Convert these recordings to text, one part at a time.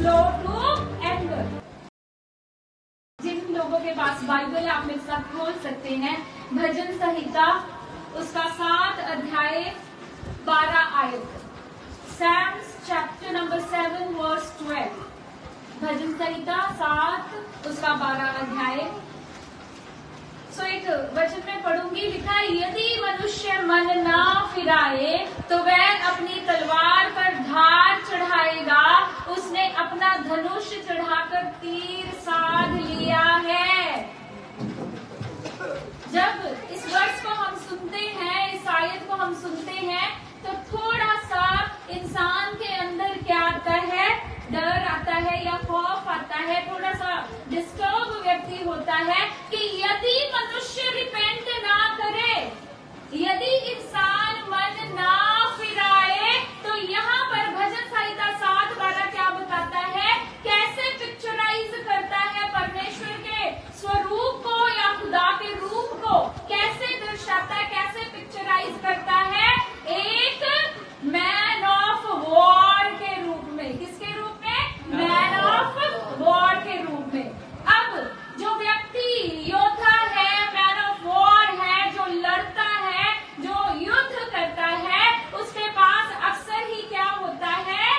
slow to anger. जिन लोगों के पास Bible है आप मेरे साथ खोल सकते हैं भजन संहिता उसका 7 अध्याय 12 आयत. Psalms chapter number 7 verse 12. भजन संहिता 7 उसका 12 अध्याय. एक वचन में पढ़ूंगी. लिखा है, यदि मनुष्य मन ना फिराए तो वह अपनी तलवार पर धार चढ़ाएगा. उसने अपना धनुष चढ़ाकर तीर साध लिया है. जब इस वर्ष को हम सुनते हैं, इस आयत को हम सुनते हैं, तो थोड़ा सा इंसान के अंदर क्या आता है, डर आता है या खौफ आता है, थोड़ा सा डिस्टर्ब व्यक्ति होता है कि यदि मनुष्य रिपेंट ना करे, यदि इंसान मन ना फिराए, तो यहाँ पर भजन संहिता 7:12 क्या बताता है, कैसे पिक्चराइज करता है परमेश्वर के स्वरूप को या खुदा के रूप को कैसे दर्शाता है, कैसे पिक्चराइज करता है, एक मैन ऑफ वॉर के रूप में. किसके रूप में? मैन ऑफ वॉर के रूप में. अब जो व्यक्ति योद्धा है, मैन ऑफ वॉर है, जो लड़ता है, जो युद्ध करता है, उसके पास अक्सर ही क्या होता है,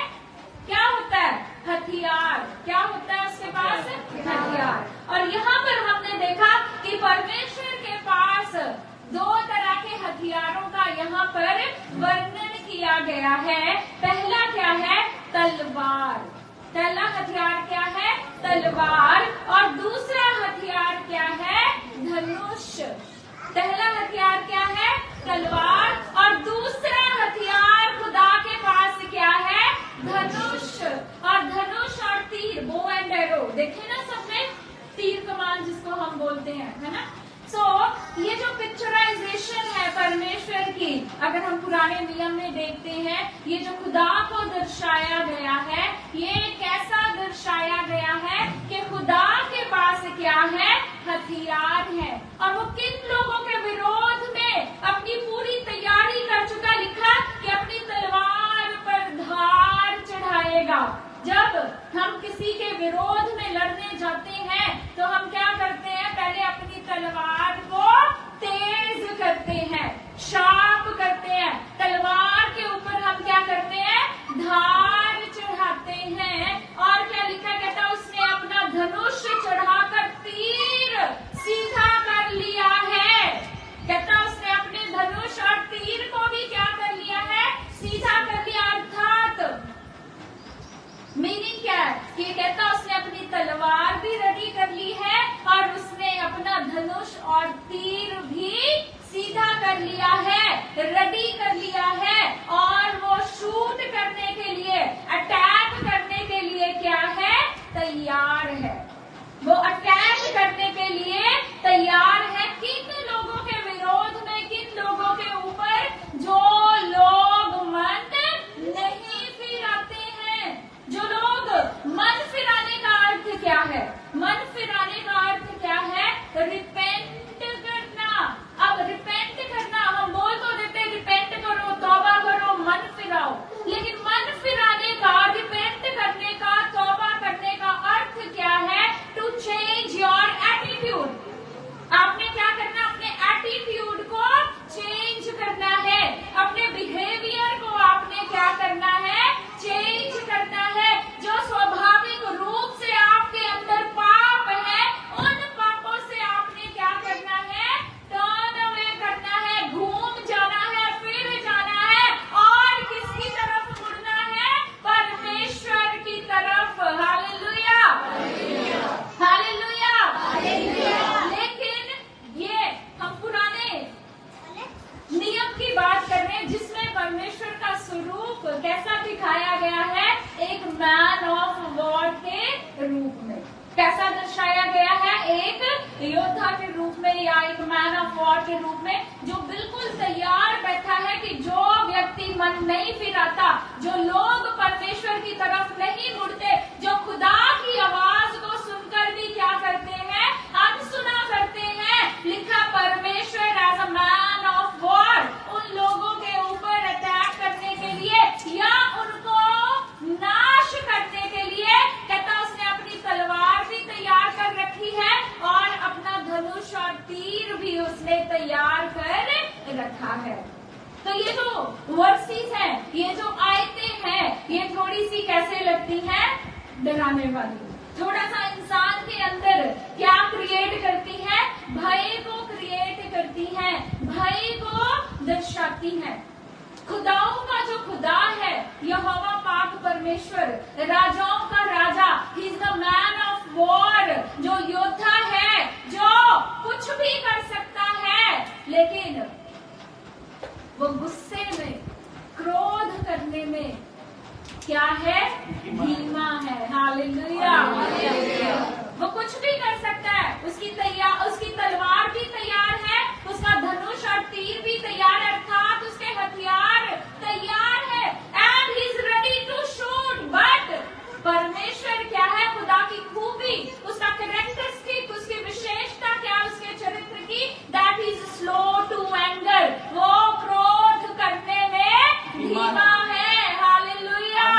क्या होता है, हथियार. क्या होता है उसके पास? हथियार. और यहाँ पर हमने देखा कि परमेश्वर के पास 2 तरह के हथियारों का यहाँ पर वर्णन किया गया है. पहला क्या है? तलवार. पहला हथियार क्या है? तलवार. और दूसरा हथियार क्या है? धनुष. पहला हथियार क्या है? तलवार. और दूसरा हथियार खुदा के पास क्या है? धनुष. और धनुष और तीर, बो एंड एरो. देखे ना सबने, तीर कमान जिसको हम बोलते हैं, है ना. ये जो पिक्चराइजेशन है परमेश्वर की, अगर हम पुराने नियम में देखते हैं, ये जो खुदा को दर्शाया गया है, ये कैसा दर्शाया गया है कि खुदा के पास क्या है? हथियार है. और वो किन लोगों के विरोध में अपनी पूरी तैयारी कर चुका. लिखा कि अपनी तलवार पर धार चढ़ाएगा. जब हम किसी के विरोध में लड़ने जाते हैं तो हम क्या करते हैं, पहले अपनी तलवार को तेज करते हैं, शार्प करते हैं. तलवार के ऊपर हम क्या करते हैं? धार चढ़ाते हैं. और क्या लिखा, कहता उसने अपना धनुष चढ़ाकर तीर सीधा कर लिया है. कहता उसने अपने धनुष और तीर को भी क्या कर लिया है? सीधा कर लिया. अर्थात मीनिंग क्या है कि कहता उसने अपनी तलवार भी रेडी कर ली है और उसने अपना धनुष और तीर भी सीधा कर लिया है, रेडी कर लिया है. और वो शूट करने के लिए, अटैक करने के लिए क्या है? तैयार है. वो अटैक करने के लिए तैयार है. किन लोगों के विरोध में, किन लोगों के ऊपर? जो लोग मन नहीं फिराते हैं. जो लोग मन फिराने का अर्थ क्या है? मन फिराने का अर्थ क्या है? रिपेंट करना. अब रिपेंट करना, हम बोल तो देते रिपेंट करो, तौबा करो, मन फिराओ, लेकिन मन फिराने का, रिपेंट करने का, तौबा करने का अर्थ क्या है? To change your attitude. आपने क्या करना? अपने एटीट्यूड को चेंज करना है. अपने बिहेवियर को आपने क्या करना है? चेंज करना है. जो स्वाभाविक रूप से आपके अंदर पाप है, उन पापों से आपने क्या करना है? टर्न अवे करना है, घूम जाना है, फिर जाना है. और किसकी तरफ मुड़ना है? परमेश्वर की तरफ. Hallelujah, hallelujah, hallelujah. लेकिन ये हम पुराने नियम की बात कर रहे हैं जिसमें परमेश्वर का स्वरूप कैसा दिखाया गया है? एक मैन ऑफ वॉर के रूप में. कैसा दर्शाया गया है? एक योद्धा के रूप में या एक मैन ऑफ वॉर के रूप में, जो बिल्कुल तैयार बैठा है कि जो व्यक्ति मन नहीं फिराता, जो लोग परमेश्वर की तरफ नहीं मुड़ते, जो खुदा की आवाज को सुनकर भी क्या करते हैं? अनसुना करते हैं. लिखा परमेश्वर as a man of war उन लोगों के ऊपर अटैक करने के लिए या उनको नाश करने के लिए ये जो वर्सेस हैं, ये जो आयतें हैं, ये थोड़ी सी कैसे लगती हैं? डराने वाली। थोड़ा सा इंसान के अंदर क्या क्रिएट करती है? भय को क्रिएट करती है, भय को दर्शाती है। खुदाओं का जो खुदा है, यहोवा पाक परमेश्वर, राजाओं का राजा, he is the man of war, जो योद्धा है, जो कुछ भी कर सकता है, लेकिन वो गुस्से में, क्रोध करने में क्या है? धीमा है। हालेलुया। वो कुछ भी कर सकता है, उसकी तलवार भी तैयार है, उसका धनुष और तीर भी तैयार है, अर्थात उसके हथियार तैयार है, and he is ready to shoot. But परमेश्वर क्या है? खुदा की खूबी, उसका कैरेक्टरिस्टिक, उसकी विशेषता क्या? उसके चरित्र की, that is slow to anger. वो क्रोध करने में धीमा है। हालेलुया।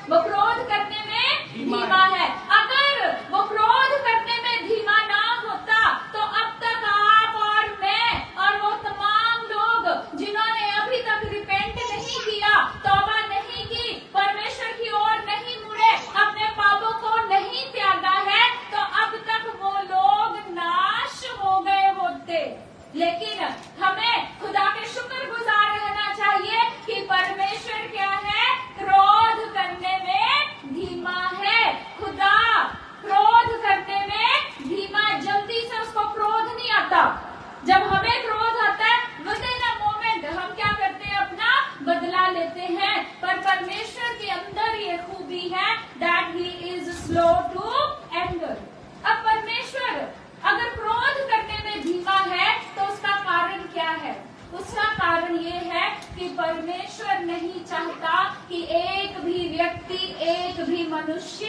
वो क्रोध करने में धीमा है। अगर वो क्रोध करने में धीमा ना होता तो अब तक आप और मैं और वो तमाम लोग जिन्होंने अभी तक रिपेंट नहीं किया, तौबा नहीं की, परमेश्वर की ओर नहीं मुड़े, अपने पापों को नहीं त्यागा है, तो अब तक वो लोग नाश हो गए होते। लेकिन हमें खुदा के शुक्रगुजार रहना चाहिए कि परमेश्वर क्या है? क्रोध करने में धीमा है। खुदा क्रोध करने में धीमा, जल्दी से उसको क्रोध नहीं आता। जब हमें क्रोध आता है, विदिन अ मोमेंट हम क्या करते हैं? अपना बदला लेते हैं। पर परमेश्वर के अंदर ये खूबी है, that he is slow to anger. अब परमेश्वर अगर क्रोध करने में धीमा है तो उसका कारण क्या है? उसका कारण ये है कि परमेश्वर नहीं चाहता कि एक भी व्यक्ति, एक भी मनुष्य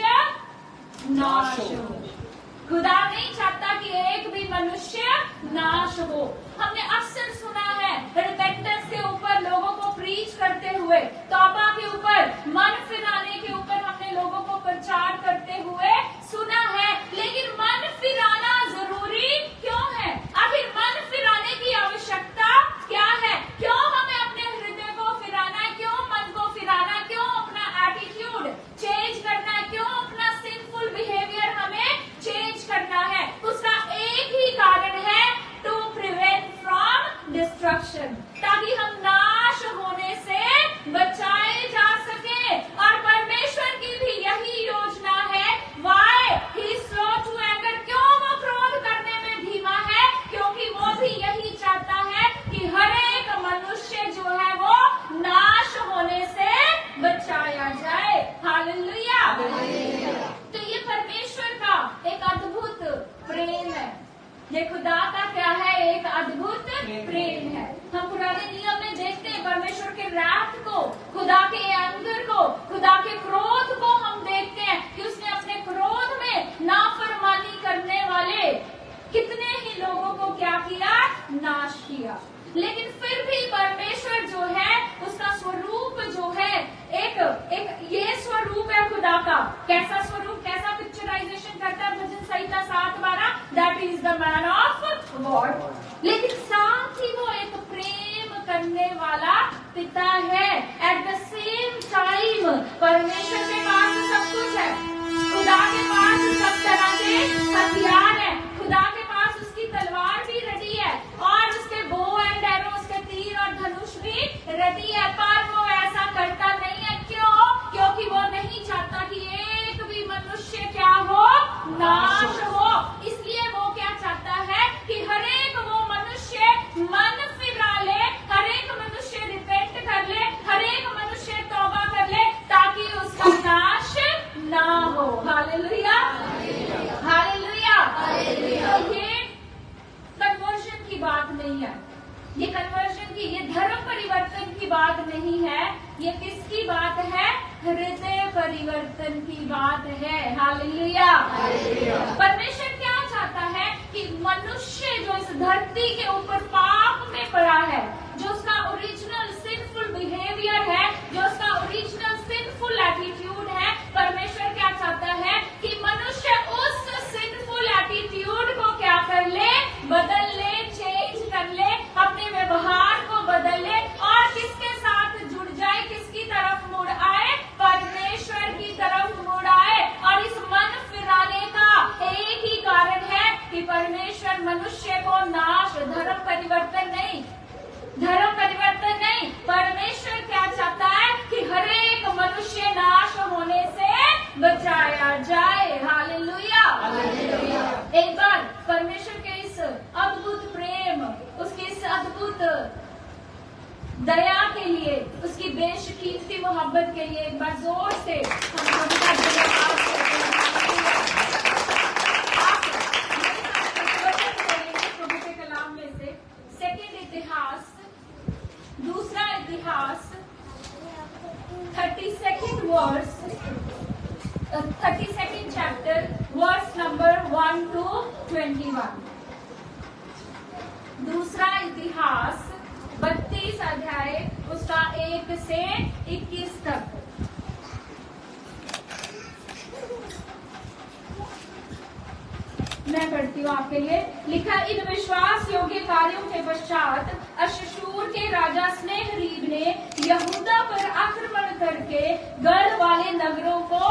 नाश हो। खुदा नहीं चाहता कि एक भी मनुष्य नाश हो। हमने अक्सर सुना है रिपेंटेंस के ऊपर लोगों को प्रीच करते हुए, तौबा के ऊपर, मन फिराने के ऊपर हमने लोगों को प्रचार करते हुए सुना है। लेकिन मन फिराना जरूरी क्यों है? आखिर मन फिराने की आवश्यकता क्या है? क्यों हमें अपने हृदय को फिराना है? क्यों मन को फिराना है? क्यों अपना एटीट्यूड चेंज करना है? क्यों अपना सिंफुल बिहेवियर हमें चेंज करना है? उसका एक ही कारण है, टू प्रिवेंट फ्रॉम डिस्ट्रक्शन, ताकि हम नाश होने से बचाए जा सके। और परमेश्वर की भी यही योजना है। Why he slow to anger, क्यों वो क्रोध करने में धीमा है? क्योंकि वो भी यही चाहता है कि हर एक मनुष्य जो है वो नाश होने से बचाया जाए। हालेलुया। तो ये परमेश्वर का एक अद्भुत प्रेम है। ये खुदा का क्या है? एक अद्भुत प्रेम है। हम पुराने नियम में देखते हैं परमेश्वर के रात को, खुदा के एंगर को, खुदा के क्रोध को हम देखते हैं कि उसने अपने क्रोध में नाफरमानी करने वाले कितने ही लोगों को क्या किया? नाश किया। लेकिन फिर भी परमेश्वर जो है, उसका स्वरूप जो है, एक ये स्वरूप है खुदा का। कैसा स्वरूप, कैसा पिक्चराइजेशन करता है भजन संहिता 7:12, that is the man of war. लेकिन साथ ही वो एक प्रेम करने वाला पिता है। एट द सेम टाइम परमेश्वर के पास सब कुछ है, खुदा के पास सब तरह के हथियार है, खुदा के पास उसकी तलवार भी रेडी है और उसके बो एंड एरो, उसके तीर और धनुष भी रेडी है। पर वो ऐसा करता नहीं है। क्यों? क्योंकि वो नहीं चाहता कि एक भी मनुष्य क्या हो? नाश हो। इसलिए वो क्या चाहता है कि हर एक वो मनुष्य मन फिरा ले, हर एक मनुष्य रिपेंट कर ले, हर एक मनुष्य तौबा कर ले, ताकि उसका नाश ना हो। हालेलुया। हालेलुया। तो ये कन्वर्जन की बात नहीं है, ये कन्वर्जन की, ये धर्म परिवर्तन की बात नहीं है। ये किसकी बात है? हृदय परिवर्तन की बात है। हालेलुया। परमेश्वर क्या चाहता है कि मनुष्य जो इस धरती के ऊपर पाप में पड़ा है, जो उसका ओरिजिनल सिंफुल बिहेवियर है, जो उसका ओरिजिनल सिंफुल एटीट्यूड है, परमेश्वर क्या चाहता है कि मनुष्य उस सिंफुल एटीट्यूड को क्या कर ले? बदल ले, चेंज कर ले, अपने व्यवहार को बदल परमेश्वर मनुष्य को नाश, धर्म परिवर्तन नहीं, धर्म परिवर्तन नहीं, परमेश्वर क्या चाहता है कि हर एक मनुष्य नाश होने से बचाया जाए। हालेलुया। एक बार परमेश्वर के इस अद्भुत प्रेम, उसकी इस अद्भुत दया के लिए, उसकी बेशकीमती मोहब्बत के लिए एक बार जोर से हम सभी का धन्यवाद करते हैं। प्रभु के कलाम में से सेकंड इतिहास, दूसरा इतिहास 32nd chapter verse number 1 to 21। दूसरा इतिहास 32 अध्याय उसका 1 से 21 तक। मैं पढ़ती हूँ आपके लिए। लिखा, इन विश्वास योग्य कार्यों के पश्चात अश्शूर के राजा स्नेहरीब ने यहूदा पर आक्रमण करके गढ़ वाले नगरों को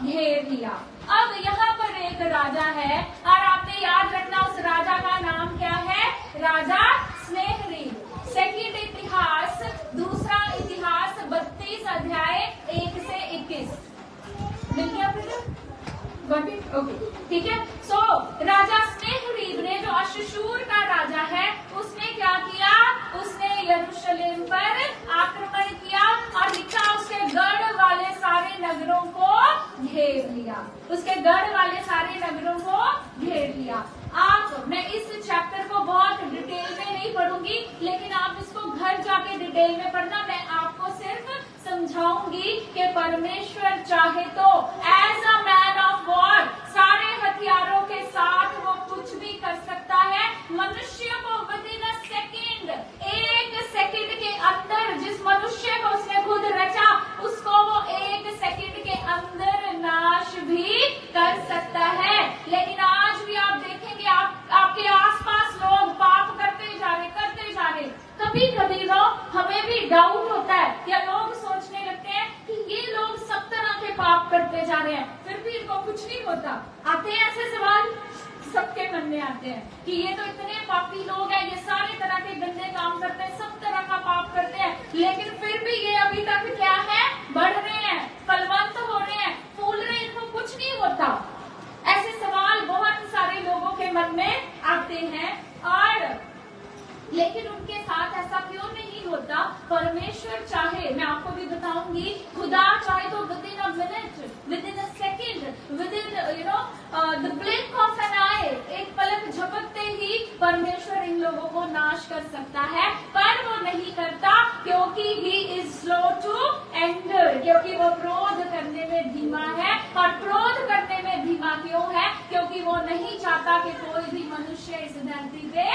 घेर लिया। अब यहाँ पर एक राजा है और आपने याद रखना उस राजा का नाम क्या है? राजा स्नेहरीब। सेकंड इतिहास, दूसरा इतिहास 32 अध्याय 1 से 21। मिल गया आपको? ओके, ठीक है। सो राजा स्नेहरीब ने, जो अश्शूर का राजा है, उसने क्या किया? उसने यरूशलेम पर आक्रमण किया और लिखा उसके गढ़ वाले सारे नगरों को घेर लिया। उसके गढ़ वाले सारे नगरों को घेर लिया। मैं इस चैप्टर को बहुत डिटेल में नहीं पढ़ूंगी, लेकिन आप इसको घर जाके डिटेल में पढ़ना। मैं आपको सिर्फ समझाऊंगी कि परमेश्वर चाहे तो as a man of war सारे हथियारों के साथ वो कुछ भी कर सकता है। मनुष्य को विदिन अ सेकेंड, 1 सेकेंड के अंदर, जिस मनुष्य को उसने खुद रचा, उसको वो 1 सेकेंड के अंदर नाश भी कर सकता है। लेकिन आज भी आप देखेंगे, आपके आसपास लोग पाप करते जा रहे। कभी कभी हमें भी डाउट होता है, या लोग सोचने लगते हैं कि ये लोग सब तरह के पाप करते जा रहे हैं, फिर भी इनको कुछ नहीं होता। आते हैं ऐसे सवाल, सबके मन में आते हैं कि ये तो इतने पापी लोग हैं, ये सारे तरह के गंदे काम करते हैं, सब तरह का पाप करते हैं, लेकिन फिर भी ये अभी तक क्या है? बढ़ रहे हैं, फलवंत हो रहे हैं, फूल रहे हैं, इनको कुछ नहीं होता। ऐसे सवाल बहुत सारे लोगों के मन में आते हैं। और लेकिन उनके साथ ऐसा क्यों नहीं होता? परमेश्वर चाहे, मैं आपको भी बताऊंगी, खुदा चाहे तो within a minute, within a second, within the blink of an eye, एक पलक झपकते ही परमेश्वर इन लोगों को नाश कर सकता है। पर वो नहीं करता, क्योंकि he is slow to anger, क्योंकि वो क्रोध करने में धीमा है। और क्रोध करने में धीमा क्यों है? क्योंकि वो नहीं चाहता कि कोई भी मनुष्य इस धरती पे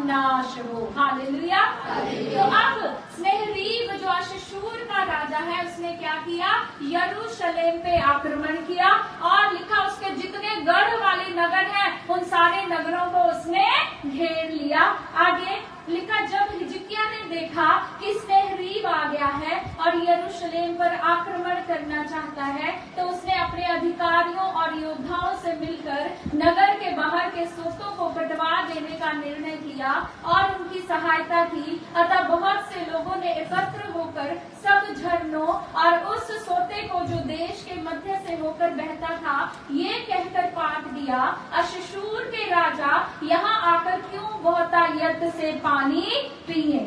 नाश हो। हालेलुया। तो अब स्नेहरीब, जो अश्शूर का राजा है, उसने क्या किया? यरूशलेम पे आक्रमण किया और लिखा उसके जितने गढ़ वाले नगर हैं, उन सारे नगरों को उसने घेर लिया। आगे लिखा, जब हिजकिय्याह ने देखा कि स्नेहरीब आ गया है और यरूशलेम पर आक्रमण करना चाहता है, तो उसने अपने अधिकारियों और योद्धाओं से मिलकर नगर के बाहर के सोतों को कटवा देने का निर्णय किया और उनकी सहायता की। अतः बहुत से लोगों ने एकत्र होकर सब झरनों और उस सोते को, जो देश के मध्य से होकर बहता था, ये कहकर पाट दिया, अश्शूर के राजा यहाँ आकर क्यों बहुतायत से पानी पिए।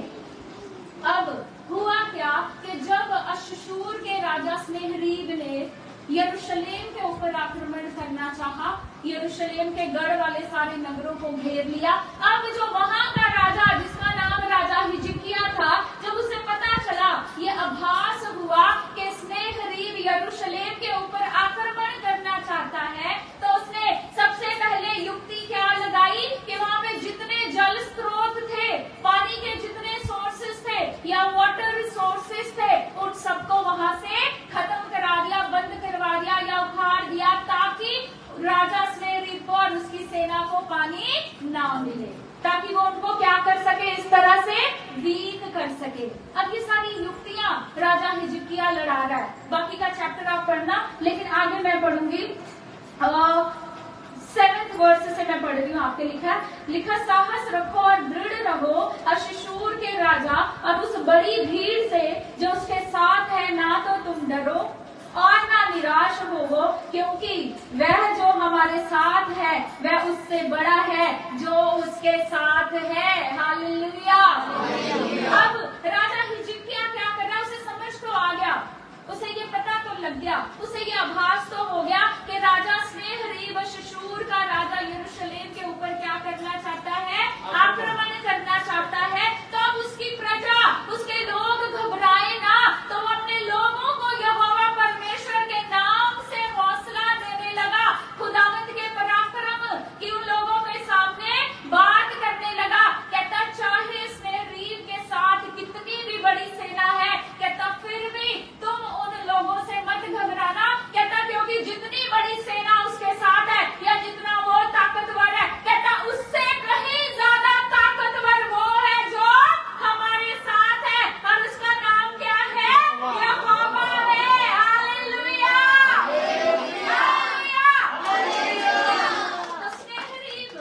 अब हुआ क्या कि जब अश्शूर के राजा स्नेहरीब ने यरूशलेम के ऊपर आक्रमण करना चाहा, यरूशलेम के गढ़ वाले सारे नगरों को घेर लिया। अब जो वहां का राजा, जिसका नाम राजा हिजकिय्याह था, जब उसे पता चला, ये आभास हुआ कि स्नेहरीब यरूशलेम के ऊपर आक्रमण करना चाहता है, तो उसने सबसे पहले युक्ति क्या लगाई कि वहां पे जितने जल स्रोत थे, पानी के जितने सोर्सेस थे या वाटर रिसोर्सेस थे, उन सबको वहां से खत्म करा दिया, बंद करवा दिया या उखाड़ दिया, ताकि राजा स्नेहरीब को और उसकी सेना को पानी ना मिले, ताकि वो उनको क्या कर सके? इस तरह से वीक कर सके। अब ये सारी युक्तियां राजा हिजकिय्याह लड़ा रहा है। बाकी का चैप्टर आप पढ़ना, लेकिन आगे मैं पढ़ूंगी 7th वर्स से मैं पढ़ रही रही हूँ, आपके लिखा साहस रखो और दृढ़ रहो अश्शूर के राजा और उस बड़ी भीड़ से जो उसके साथ है, ना तो तुम डरो और ना निराश हो, क्योंकि वह जो हमारे साथ है वह उससे बड़ा है जो उसके साथ है। हालेलुया। अब राजा हिजकिय्याह क्या कर रहा है, उसे समझ तो आ गया, उसे ये पता तो लग गया, उसे ये आभास तो हो गया कि राजा सन्हेरीब अश्शूर का राजा यरूशलेम के ऊपर क्या करना चाहता है, आक्रमण करना चाहता है। तो अब उसकी प्रजा, उसके लोग घबराए ना, तो वो अपने लोगों को यहोवा परमेश्वर के नाम से हौसला देने लगा, खुदावंद के पराक्रम की उन लोगों के सामने बात करने लगा। कहता चाहे सन्हेरीब के साथ कितनी भी बड़ी सेना है, कहता फिर भी तुम उन लोगों से मत घबराना, कहता क्योंकि जितनी बड़ी सेना उसके साथ है या जितना वो ताकतवर है, कहता उससे कहीं ज्यादा ताकतवर वो है जो हमारे साथ है, और उसका नाम क्या है, यहोवा है। हालेलुया। तो सन्हेरीब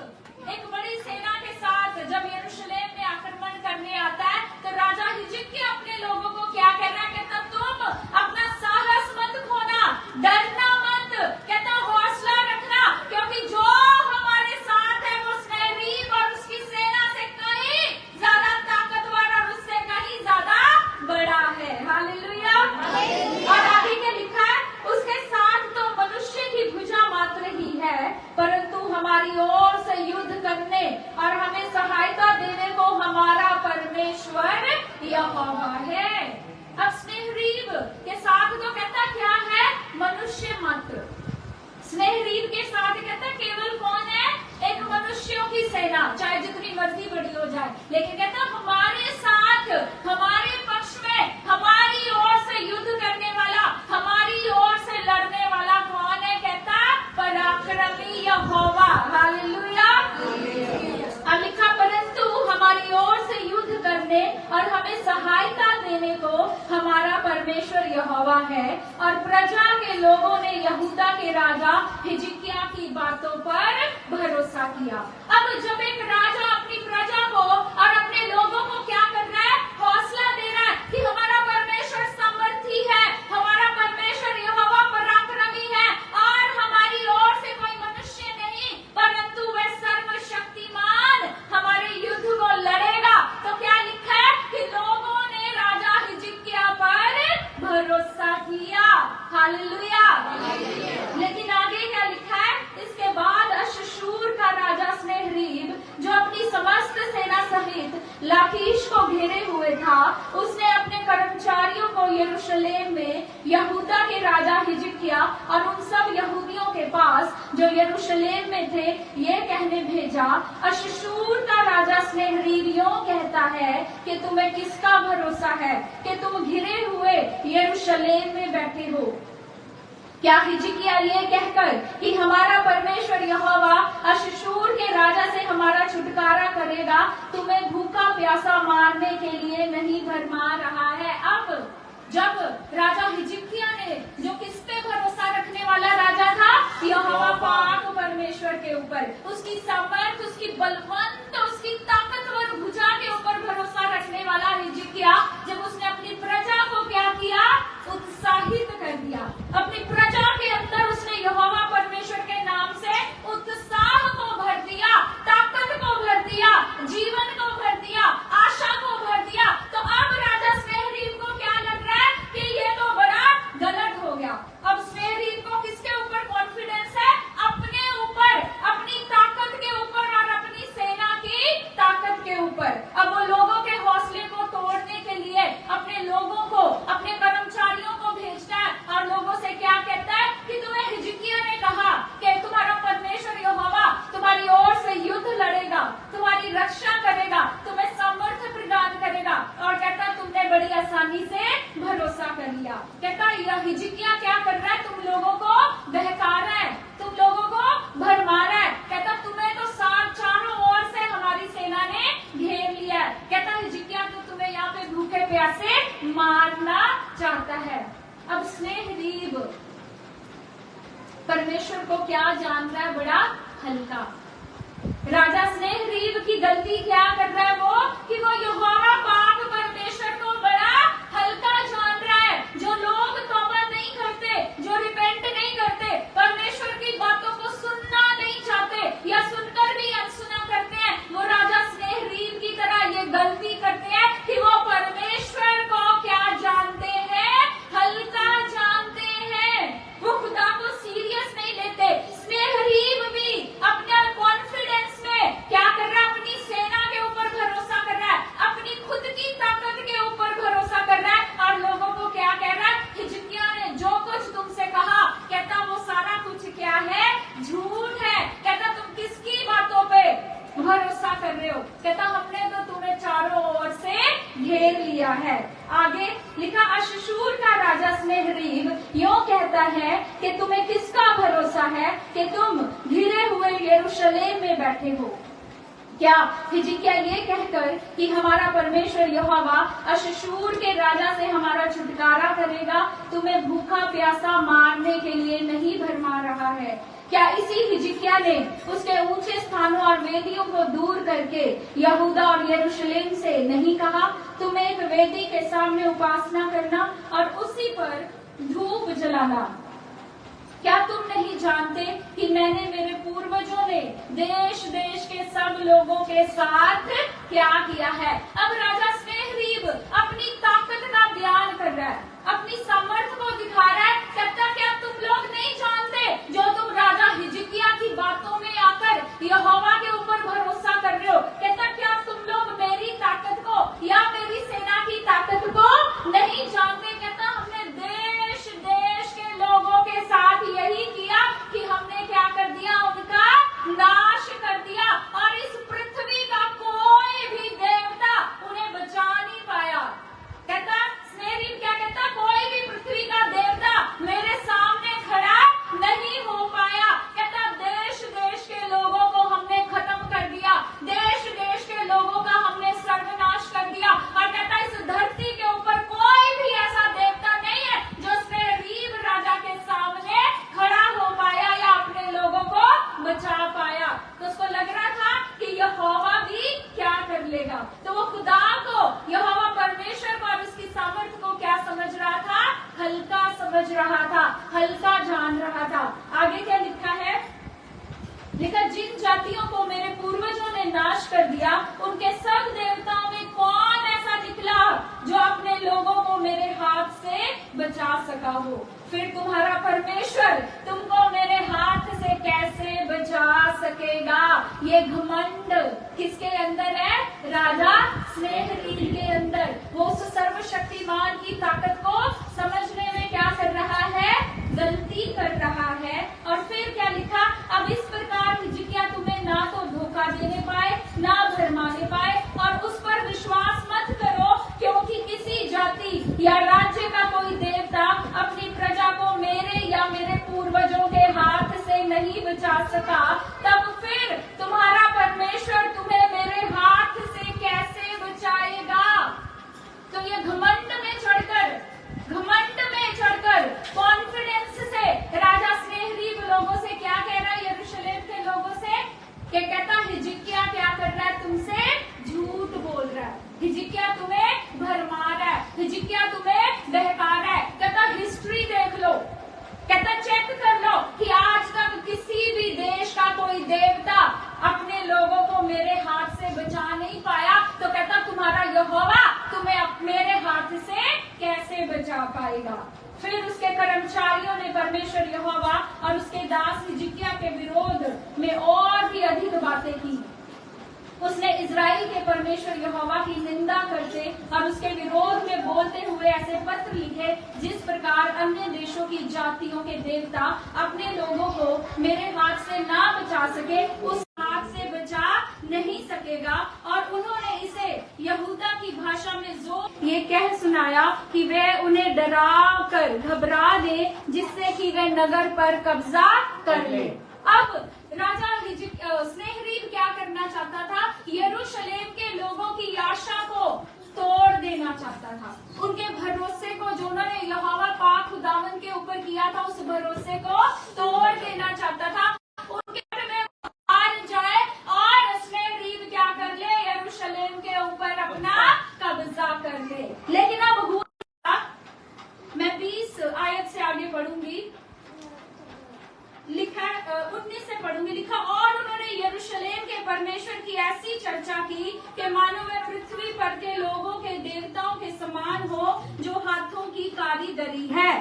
एक बड़ी सेना के साथ जब यरूशलेम में आक्रमण करने आता है, तो राजा हिजकिय्याह अपने लोगों को क्या कह रहा है, कहता तुम अपना साहस मत खोना, डरना मत, कहता हौसला रखना, क्योंकि जो हमारे साथ है वो सन्हेरीब और उसकी सेना से कहीं ज्यादा ताकतवर और उससे कहीं ज्यादा बड़ा है। हालेलुया। और आगे क्या लिखा है, उसके साथ तो मनुष्य की भुजा मात्र ही है, परंतु हमारी ओर से युद्ध करने और हमें सहायता देने को हमारा परमेश्वर यहोवा है। अब सन्हेरीब के साथ तो कहता क्या है, मनुष्य मात्र। सन्हेरीब के साथ कहता केवल कौन है, एक मनुष्यों की सेना, चाहे जितनी मर्जी बड़ी हो जाए, लेकिन कहता हमारे साथ, हमारे पक्ष में, हमारी ओर से युद्ध करने वाला, हमारी ओर से लड़ने वाला कौन है, कहता पराक्रमी यहोवा। हालेलुया। अब लिखा परंतु हमारी ओर से युद्ध करने और हमें सहायता देने को हमारा परमेश्वर यहोवा है। और प्रजा के लोगों ने यहूदा के राजा हिजकिय्याह की बातों पर भरोसा किया। अब जब एक राजा अपनी प्रजा को और अपने लोगों को क्या कर रहा है, हौसला दे रहा है कि हमारा परमेश्वर समर्थी है, हमारा परमेश्वर यहोवा पराक्रमी है और हमारी ओर से कोई मनुष्य नहीं, परंतु वह सर्वशक्तिमान हमारे युद्ध को लड़ेगा। तो क्या लिखा है कि लोगों ने राजा हिजकिय्याह पर भरोसा किया। हालेलुया। लेकिन आगे क्या लिखा है, इसके बाद अश्शूर का राजा सन्हेरीब जो अपनी समस्त सेना सहित लाकीश को घेरे हुए था, उसने अपने कर्मचारियों को यरूशलेम में यहूदा के राजा हिजकिय्याह और उन सब यहूदियों के पास जो यरूशलेम में थे ये कहने भेजा, अश्शूर का राजा सन्हेरीब यूं कहता है कि तुम्हें किसका भरोसा है कि तुम घिरे हुए यरूशलेम में बैठे हो। क्या हिजकिय्याह ये कहकर कि हमारा परमेश्वर यहोवा अश्शूर के राजा से हमारा छुटकारा करेगा, तुम्हें भूखा प्यासा मारने के लिए नहीं भरमा रहा है। अब जब राजा हिजकिय्याह ने, जो किस पे भरोसा रखने वाला राजा था, यहोवा पाक परमेश्वर के ऊपर, उसकी सामर्थ, उसकी बलवंत, उसकी ताकतवर भुजा के ऊपर भरोसा रखने वाला हिजकिय्याह, जब उसने अपनी प्रजा को क्या किया, उत्साहित कर दिया, अपनी प्रजा के अंदर उसने यहोवा परमेश्वर के नाम से उत्साह को भर दिया, ताकत को भर दिया, जीवन को भर दिया, आशा को भर दिया। तो अब राजा सन्हेरीब को क्या लग रहा है कि ये तो बड़ा गलत हो गया। अब सन्हेरीब को किसके ऊपर कॉन्फिडेंस है, अपने ऊपर, अपनी ताकत के ऊपर और अपनी सेना की ताकत के ऊपर। अब वो लोगों के हौसले को तोड़ने के लिए अपने लोगों को, अपने कर्मचारियों को भेजता है और लोगों से क्या कहता है कि तुम्हें हिजकिय्याह ने कहा कि तुम्हारा परमेश्वर यहोवा तुम्हारी ओर से युद्ध लड़ेगा, तुम्हारी रक्षा करेगा, तुम्हें सामर्थ्य प्रदान करेगा। और कहता तुमने बड़ी आसानी से भरोसा कर लिया। कहता यह हिजकिय्याह क्या कर रहा है, तुम लोगों को बहका रहा है, तुम लोगों को भरमा रहा है। कहता तुम्हें तो चारों ओर से हमारी सेना ने घेर लिया है। कहता हिजकिय्याह तो तुम्हें यहाँ पे भूखे प्यासे मारना चाहता है। अब सन्हेरीब परमेश्वर को क्या जान रहा है, बड़ा हल्का। राजा स्नेहरीब की गलती क्या कर रहा है वो, कि वो यहोवा पाक परमेश्वर को बड़ा हल्का जान रहा है। जो लोग तौबा नहीं करते, जो रिपेंट नहीं करते, परमेश्वर की बातों को सुनना नहीं चाहते या सुनकर भी अनसुना करते हैं, वो राजा स्नेहरीब की तरह ये गलती करते हैं कि वो परमेश्वर को क्या जानते हैं, हल्का जानते हैं। वो खुदा को सीरियस नहीं लेते। स्नेहरीब भी अपने कॉन्फिडेंस में क्या कर रहा है, अपनी सेना के ऊपर भरोसा कर रहा है, अपनी खुद की ताकत के ऊपर भरोसा कर रहा है, और लोगों को क्या कह रहा है, हिजकिय्याह ने जो कुछ तुमसे कहा, कहता वो सारा कुछ क्या है, झूठ है। कहता तुम किसकी बातों पे भरोसा कर रहे हो, कहता हमने तो तुम्हें चारों ओर से घेर लिया है। आगे लिखा, अश्शूर का राजा स्नेहरीब यूं कहता है कि तुम्हें किसका भरोसा है कि तुम घिरे हुए यरूशलेम में बैठे हो। क्या हिजकिय्याह ये कहकर कि हमारा परमेश्वर यहोवा अश्शूर के राजा से हमारा छुटकारा करेगा, तुम्हें भूखा प्यासा मारने के लिए नहीं भरमा रहा है? क्या इसी हिजकिय्याह ने उसके ऊंचे स्थानों और वेदियों को दूर करके यहूदा और यरूशलेम से नहीं कहा, तुम एक वेदी के सामने उपासना करना और उसी पर धूप जलाना? क्या तुम नहीं जानते कि मैंने मेरे पूर्वजों ने देश देश के सब लोगों के साथ क्या किया है? अब राजा स्नेहरीब अपनी ताकत का बयान कर रहा है, अपनी सामर्थ्य को दिखा रहा है। कहता क्या तुम लोग नहीं जानते, जो तुम राजा हिजकिय्याह की बातों में आकर यहोवा के ऊपर भरोसा कर रहे हो, कहता क्या तुम लोग मेरी ताकत को या मेरी सेना की ताकत को नहीं जानते? कहता हमने देश देश के लोगों के साथ यही किया कि हमने क्या कर दिया, उनका नाश कर दिया, और इस पृथ्वी का कोई भी देवता उन्हें बचा नहीं पाया। कहता स्नेहरीब क्या कहता, कोई भी पृथ्वी का देवता मेरे सामने खड़ा नहीं हो पाया। कहता देश देश के लोगों को हमने खत्म कर दिया, देश देश के लोगों का हमने सर्वनाश कर दिया, और कहता इस धरती के ऊपर कोई भी ऐसा देवता नहीं है जो स्नेहरीब राजा के सामने खड़ा हो पाया या अपने लोगों को बचा पाया। तो उसको लग रहा था कि यहोवा भी क्या कर लेगा, तो वो खुदा को, यहोवा परमेश्वर को और उसकी सामर्थ्य को क्या समझ रहा था, हल्का समझ रहा था, हल्का जान रहा था। आगे क्या लिखा है, लिखा जिन जातियों को मेरे पूर्वजों ने नाश कर दिया, उनके सब देवताओं में कौन ऐसा निकला जो अपने लोगों को मेरे हाथ से बचा सका हो? फिर तुम्हारा परमेश्वर तुमको मेरे हाथ से कैसे बचा सकेगा? ये घमंड किसके अंदर है? राजा स्नेहरीब के अंदर। वो उस सर्वशक्तिमान की ताकत को समझने में क्या कर रहा है, गलती कर रहा है। और फिर क्या लिखा, अब इस प्रकार हिजकिय्याह तुम्हें ना तो धोखा देने पाए ना भरमाने पाए, और उस पर विश्वास मत करो, क्योंकि किसी जाति या राज्य का कोई देवता अपनी प्रजा को मेरे या मेरे पूर्वजों के हाथ से नहीं बचा सका, तब फिर तुम्हारा परमेश्वर तुम्हें मेरे हाथ से कैसे बचाएगा? तो ये घमंड में चढ़कर कॉन्फिडेंस से राजा स्नेहरीब लोगों से क्या कह रहा है, यरूशलेम के लोगों से, कि कहता हिजकिय्याह क्या कर रहा है, तुमसे झूठ बोल रहा है, हिजकिय्याह तुम्हें भरमा रहा है, हिजकिय्याह तुम्हें बहका रहा है। कहता हिस्ट्री देख लो, कहता चेक कर लो कि आज तक किसी भी देश का कोई देवता अपने लोगों को मेरे हाथ से बचा नहीं पाया, तो कहता तुम्हारा यहोवा तुम्हें मेरे हाथ से कैसे बचा पाएगा? फिर उसके कर्मचारियों ने परमेश्वर यहोवा और उसके दास हिजकिय्याह के विरोध में और भी अधिक बातें की। उसने इजराइल के परमेश्वर यहोवा की निंदा करते और उसके विरोध में बोलते हुए ऐसे पत्र लिखे, जिस प्रकार अन्य देशों की जातियों के देवता अपने लोगों को मेरे हाथ से ना बचा सके, उस हाथ से बचा नहीं सकेगा। और उन्होंने इसे यहूदा की भाषा में ये कह सुनाया कि वे उन्हें डरा कर घबरा दे, जिससे कि वे नगर पर कब्जा कर ले। अब राजा स्नेहरीब क्या करना चाहता था, यरूशलेम के लोगों की आशा को तोड़ देना चाहता था, उनके भरोसे को जो उन्होंने यहोवा पाक खुदावन के ऊपर किया था, उस भरोसे को तोड़ देना चाहता था। उनके में हार जाए और लिखा, और उन्होंने यरूशलेम के परमेश्वर की ऐसी चर्चा की कि मानो वह पृथ्वी पर के लोगों के देवताओं के समान हो जो हाथों की कारीगरी है।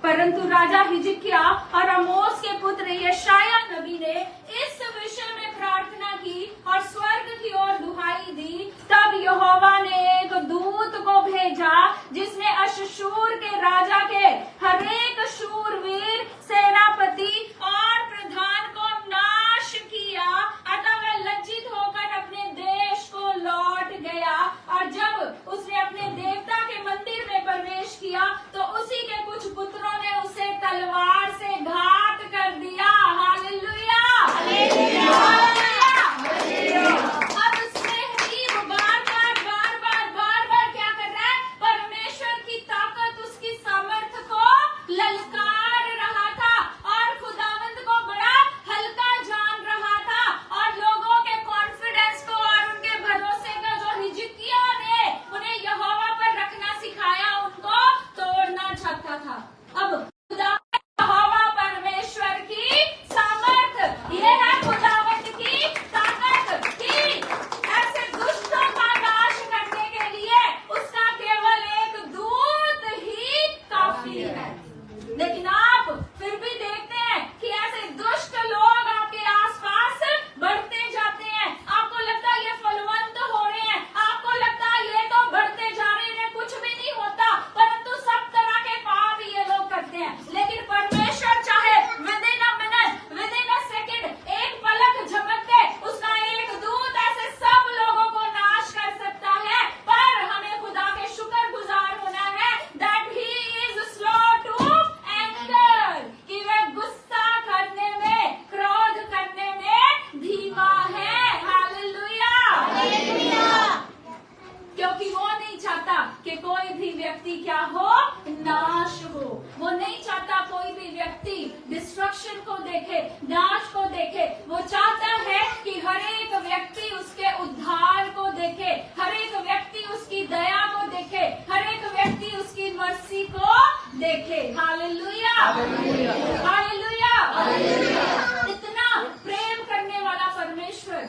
परंतु राजा हिजकिया और आमोस के पुत्र यशाया नबी ने इस विषय में प्रार्थना की और स्वर्ग की ओर दुहाई दी। तब यहोवा ने एक दूत को भेजा जिसने अश्शूर के राजा के हरेक शूरवीर, सेनापति और प्रधान को नाश किया। अतः वह लज्जित होकर अपने देश को लौट गया, और जब उसने अपने देवता के मंदिर में प्रवेश किया तो उसी के कुछ पुत्रों ने उसे तलवार से घात कर दिया। Hallelujah, hallelujah. अब स्नेहदीप बार बार क्या कर रहा है? परमेश्वर की ताकत, उसकी सामर्थ को ललकार रहा था और खुदावंद को बड़ा हल्का जान रहा था, और लोगों के कॉन्फिडेंस को और उनके भरोसे का जो हिजकिया ने उन्हें यहोवा पर रखना सिखाया, उनको तोड़ना चाहता था। अब यहोवा परमेश्वर की सामर्थ, ये है खुदावंद की ताकत कि ऐसे दुष्टों का नाश करने के लिए उसका केवल एक दूत ही काफी है। लेकिन आप फिर भी देखते हैं कि ऐसे दुष्ट लोग आपके आसपास बढ़ते जाते हैं। आपको लगता है ये फलवंत हो रहे हैं, आपको लगता है ये तो बढ़ते जा रहे हैं, कुछ भी नहीं होता, परंतु सब तरह के पाप ये लोग करते हैं। लेकिन परमेश्वर चाहे within a minute, within a second, एक पलक झपकते उसका एक दूत ऐसे सब लोगों को नाश कर सकता है। पर हमें खुदा के शुक्रगुजार होना है that he is slow to anger, कि वह गुस्सा करने में, क्रोध करने में धीमा है। Hallelujah, hallelujah. क्योंकि वो नहीं चाहता कि कोई भी व्यक्ति क्या हो, नाश हो। वो नहीं चाहता कोई भी व्यक्ति डिस्ट्रक्शन को देखे, नाश को देखे। वो चाहता है कि हर एक व्यक्ति उसके उद्धार को देखे, हर एक व्यक्ति उसकी दया को देखे, हर एक व्यक्ति उसकी मर्सी को देखे। Hallelujah, hallelujah, hallelujah. इतना प्रेम करने वाला परमेश्वर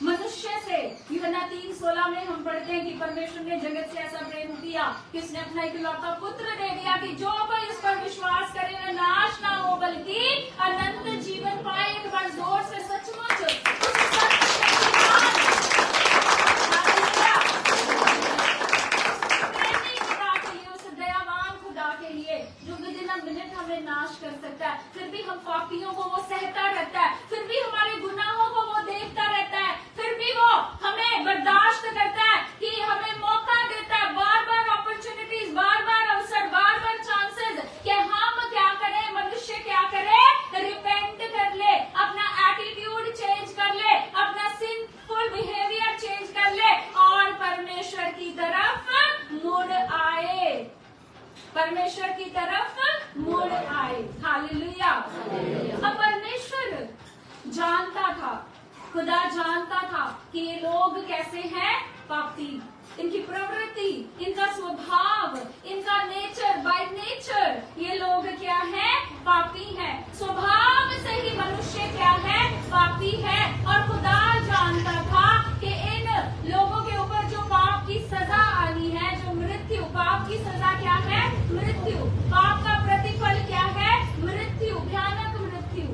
मनुष्य से, यूहन्ना 3:16 में हम पढ़ते हैं कि परमेश्वर ने जगत से ऐसा प्रेम किया कि उसने अपना इकलौता पुत्र दे दिया कि जो कोई उस पर विश्वास करे वह नाश ना हो बल्कि अनंत जीवन पाए। एक बार जोर से सचमुच उस प्रेमी खुदा के लिए, उस दयावान खुदा के लिए जो विदिन अ मिनट हमें नाश कर सकता है, फिर भी हम पापियों को वो सहता रहता है, फिर भी हमारे गुनाहों को वो देखता रहता है, फिर भी वो हमें बर्दाश्त करता है, कि हमें मौका देता है, बार बार अपॉर्चुनिटीज, बार बार अवसर, बार बार चांसेस, कि हम क्या करें, मनुष्य क्या करे, रिपेंट कर ले, अपना एटीट्यूड चेंज कर ले, अपना सिंफुल बिहेवियर चेंज कर ले और परमेश्वर की तरफ मुड़ आए, परमेश्वर की तरफ मुड़ आए। हालेलुया। अब परमेश्वर जानता था, खुदा जानता था कि ये लोग कैसे हैं, पापी। इनकी प्रवृत्ति, इनका स्वभाव, इनका नेचर, बाय नेचर ये लोग क्या हैं, पापी हैं। स्वभाव से ही मनुष्य क्या है, पापी है। और खुदा जानता था कि इन लोगों के ऊपर जो पाप की सजा आनी है, जो मृत्यु, पाप की सजा क्या है, मृत्यु। पाप का प्रतिफल क्या है, मृत्यु, भयानक मृत्यु।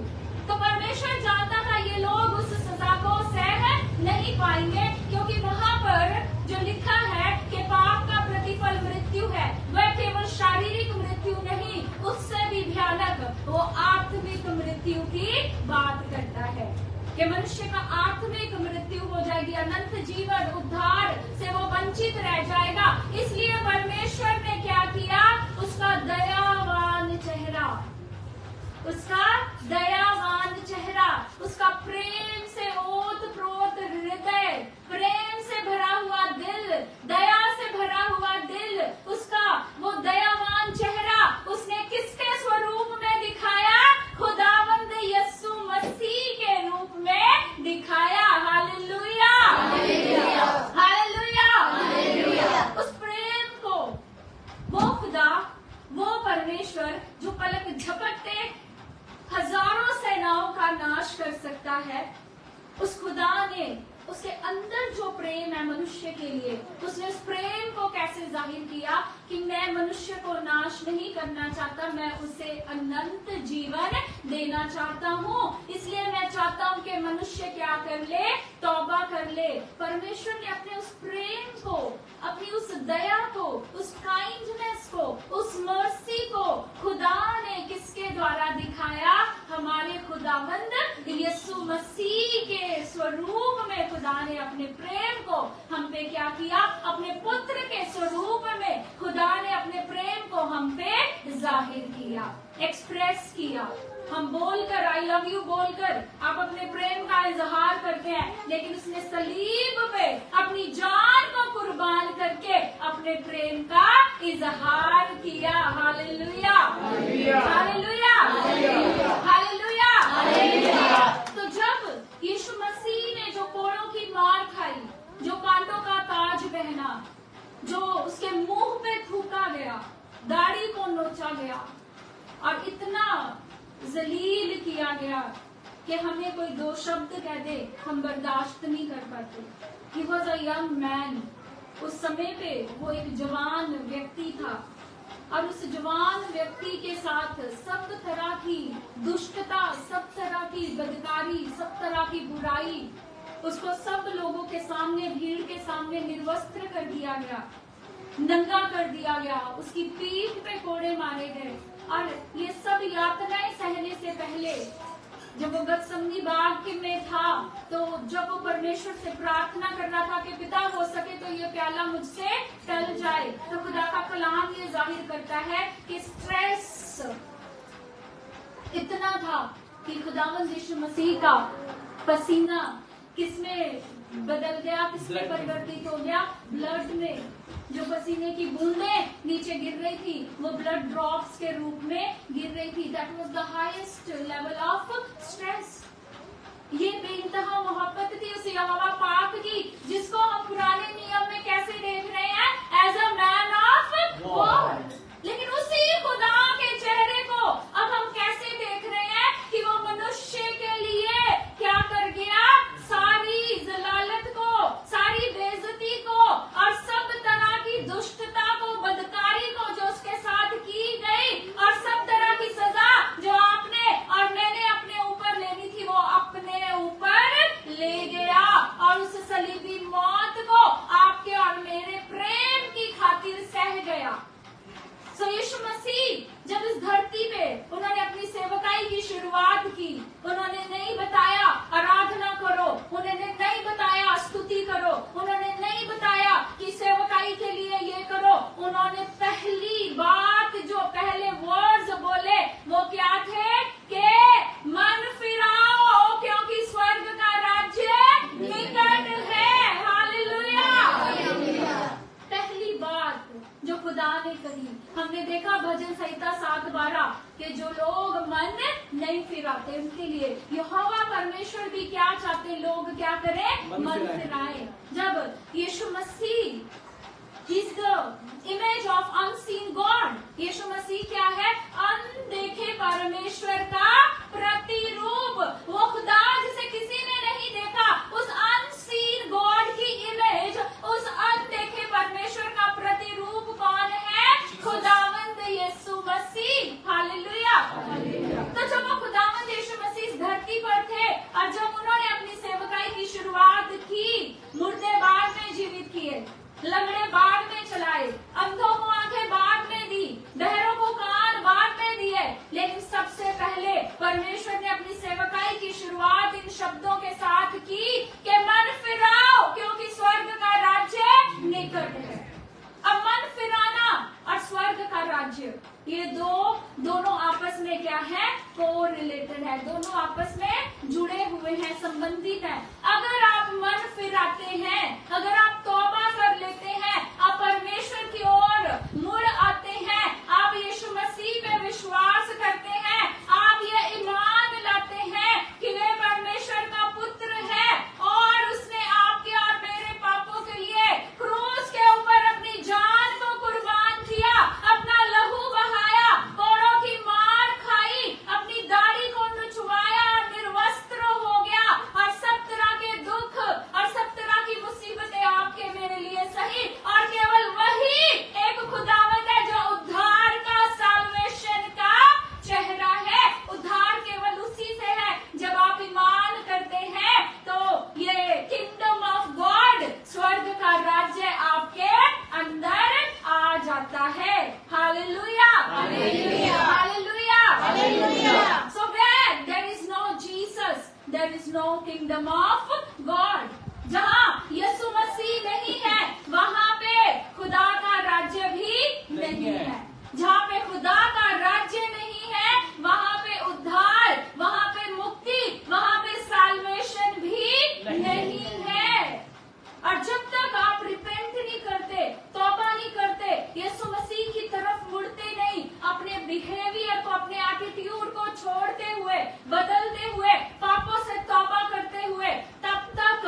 तो परमेश्वर जानता था ये लोग उस सजा को सह नहीं पाएंगे, क्योंकि वहाँ पर जो लिखा है कि पाप का प्रतिफल मृत्यु है, वह केवल शारीरिक मृत्यु नहीं, उससे भी भयानक वो आत्मिक मृत्यु की बात करता है, कि मनुष्य का आत्मिक मृत्यु हो जाएगी, अनंत जीवन, उद्धार से वो वंचित रह जाएगा। इसलिए परमेश्वर ने क्या किया, उसका दयावान चेहरा, उसका दयावान चेहरा, उसका प्रेम से ओत-प्रोत हृदय, प्रेम से भरा हुआ दिल, दया से भरा हुआ दिल, उसका वो दयावान चेहरा उसने किसके स्वरूप में दिखाया, खुदावंद यीशु मसीह के रूप में दिखाया। Hallelujah, hallelujah, hallelujah. उस प्रेम को वो खुदा, वो परमेश्वर जो पलक झपकते हजारों सेनाओं है, उस खुदा ने उसके अंदर जो प्रेम है मनुष्य के लिए, उसने उस प्रेम को कैसे जाहिर किया कि मैं मनुष्य को नाश नहीं करना चाहता, मैं उसे अनंत जीवन देना चाहता हूँ। इसलिए मैं चाहता हूँ कि मनुष्य क्या कर ले, तौबा कर ले। परमेश्वर ने अपने उस प्रेम को, अपनी उस दया को, उस काइंडनेस को, उस मर्सी को खुदा ने किसके द्वारा दिखाया? हमारे खुदावंद यीशु मसीह के स्वरूप में खुदा ने अपने प्रेम को हम पे क्या किया? अपने पुत्र के स्वरूप में खुदा ने अपने प्रेम को हम पे जाहिर किया, एक्सप्रेस किया। हम बोलकर आई लव यू बोलकर आप अपने प्रेम का इजहार करते हैं, लेकिन उसने सलीब पे अपनी जान को कुर्बान करके अपने प्रेम का इजहार किया। Hallelujah, hallelujah, hallelujah. तो जब यीशु मसीह ने जो कोड़ों की मार खाई, जो कांटों का ताज पहना, जो उसके मुंह पे थूका गया, दाढ़ी को नोचा गया और इतना जलील किया गया कि हमें कोई दो शब्द कह दे हम बर्दाश्त नहीं कर पाते। He was a young man। उस समय पे वो एक जवान व्यक्ति था और उस जवान व्यक्ति के साथ सब तरह की दुष्टता, सब तरह की बदकारी, सब तरह की बुराई, उसको सब लोगों के सामने, भीड़ के सामने निर्वस्त्र कर दिया गया, नंगा कर दिया गया, उसकी पीठ पे कोड़े मारे गए। और ये सब यातनाएं सहने से पहले जब वो गतसमनी बाग में था, तो जब वो परमेश्वर से प्रार्थना कर रहा था कि पिता हो सके तो ये प्याला मुझसे टल जाए, तो खुदा का कलाम ये जाहिर करता है कि स्ट्रेस इतना था कि खुदावंद यीशु मसीह का पसीना किसमें बदल गया, किसमें परिवर्तित हो गया? ब्लड में। जो पसीने की बूंदें नीचे गिर रही थी वो ब्लड ड्रॉप्स के रूप में गिर रही थी। That was the highest level of stress. ये बेइंतहा मोहब्बत थी उस यहोवा पाक की, जिसको हम पुराने नियम में कैसे देख रहे हैं? As a man of God. लेकिन उसी खुदा के चेहरे को अब हम कैसे देख रहे हैं कि वो मनुष्य के लिए क्या कर गया? सारी जलालत को, सारी बेइज्जती को और सब तरह की दुष्टता को, बदकारी को जो उसके साथ की गई और सब तरह की सजा जो आपने और मैंने अपने ऊपर लेनी थी वो अपने ऊपर ले गया और उस सलीबी मौत को आपके और मेरे प्रेम की खातिर सह गया। सो यीशु मसीह जब इस धरती पे उन्होंने अपनी सेवकाई की शुरुआत की, उन्होंने नहीं बताया आराधना करो, उन्होंने नहीं बताया स्तुति करो, उन्होंने नहीं बताया कि सेवकाई के लिए ये करो। उन्होंने पहली बात जो पहले वर्ड्स बोले वो क्या थे? कि मन फिराओ क्योंकि स्वर्ग का राज्य निकट है। हालेलुया। पहली बात जो खुदा ने कही, हमने देखा भजन संहिता 7:12 कि जो लोग मन नहीं फिराते उनके लिए यहोवा परमेश्वर भी क्या चाहते? लोग क्या करें? मन फिराए। जब यीशु मसीह He's the image of unseen God। यीशु मसीह क्या है? अनदेखे परमेश्वर का प्रतिरूप। वो खुदा जिसे किसी ने नहीं देखा, उस अनसीन गॉड की इमेज, उस अनदेखे परमेश्वर का प्रतिरूप कौन है? खुदावंद यीशु मसीह। हालेलुया। तो जब वो खुदावंद यीशु मसीह इस धरती पर थे और जब उन्होंने अपनी सेवकाई की शुरुआत की, मुर्दे बाद में जीवित किए, लंगड़े बाद में चलाए, अंधों को आंखें बाद में दी, बहरों को कान बाद में दिए, लेकिन सबसे पहले परमेश्वर ने अपनी सेवकाई की शुरुआत इन शब्दों के साथ की कि मन फिराओ क्योंकि स्वर्ग का राज्य निकट है। अब मन फिराना और स्वर्ग का राज्य, ये दोनों आपस में क्या है? को रिलेटेड है, दोनों आपस में जुड़े हुए हैं, संबंधित हैं। अगर आप मन फिराते हैं, अगर आप तौबा कर लेते हैं, आप परमेश्वर की ओर मुड़ आते हैं, आप यीशु मसीह पे विश्वास करते हैं, आप ये ईमान लाते हैं कि वे परमेश्वर का पुत्र है और उसने आपके और मेरे पापों के लिए क्रूस के ऊपर अपनी जान को कुर्बान किया, अपना लहू बहाया, कोड़ों की मार खाई, अपनी दाढ़ी को नुचवाया और निर्वस्त्र हो गया there is no kingdom of God. जहां यीशु मसीह नहीं है वहां पे खुदा का राज्य भी नहीं है। जहां पे खुदा का राज्य नहीं है वहां पे उद्धार, वहां पे मुक्ति, वहां पे साल्वेशन भी नहीं है। और जब तक आप रिपेंट नहीं करते, तौबा नहीं करते, यीशु मसीह की तरफ मुड़ते नहीं, अपने बिहेवियर को, अपने एटीट्यूड को छोड़ते हुए, बदलते हुए, पापों से तौबा करते हुए, तब तक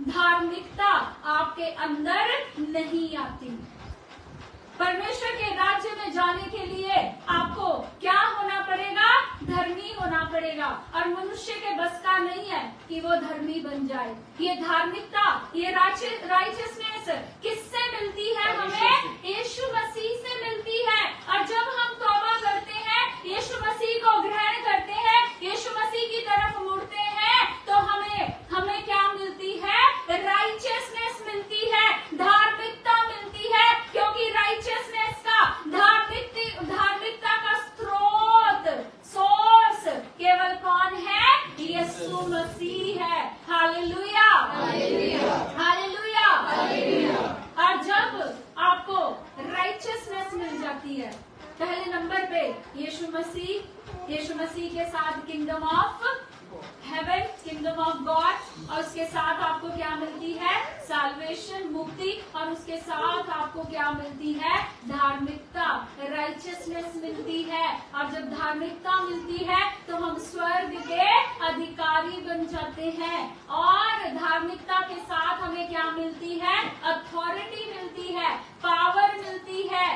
धार्मिकता आपके अंदर नहीं आती। परमेश्वर के राज्य में जाने के लिए आपको क्या होना पड़ेगा? धर्मी होना पड़ेगा। और मनुष्य के बस का नहीं है कि वो धर्मी बन जाए। ये धार्मिकता, ये राइचियसनेस किससे मिलती है? हमें यीशु मसीह से मिलती है। और जब हम तौबा करते हैं, यीशु मसीह को ग्रहण करते हैं, यीशु मसीह की तरफ मुड़ते हैं, तो हमें क्या मिलती है? राइचियसनेस मिलती है, धार्मिकता मिलती है। क्योंकि राइचियसनेस का, धार्मिकता का सोर्स केवल कौन है? यीशु मसीह है। Hallelujah, hallelujah. और जब आपको राइचियसनेस मिल जाती है, पहले नंबर पे यीशु मसीह के साथ kingdom of haven, kingdom of God, और उसके साथ आपको क्या मिलती है? साल्वेशन, मुक्ति। और उसके साथ आपको क्या मिलती है? धार्मिकता, राइचियसनेस मिलती है। और जब धार्मिकता मिलती है तो हम स्वर्ग के अधिकारी बन जाते हैं। और धार्मिकता के साथ हमें क्या मिलती है? अथॉरिटी मिलती है, पावर मिलती है।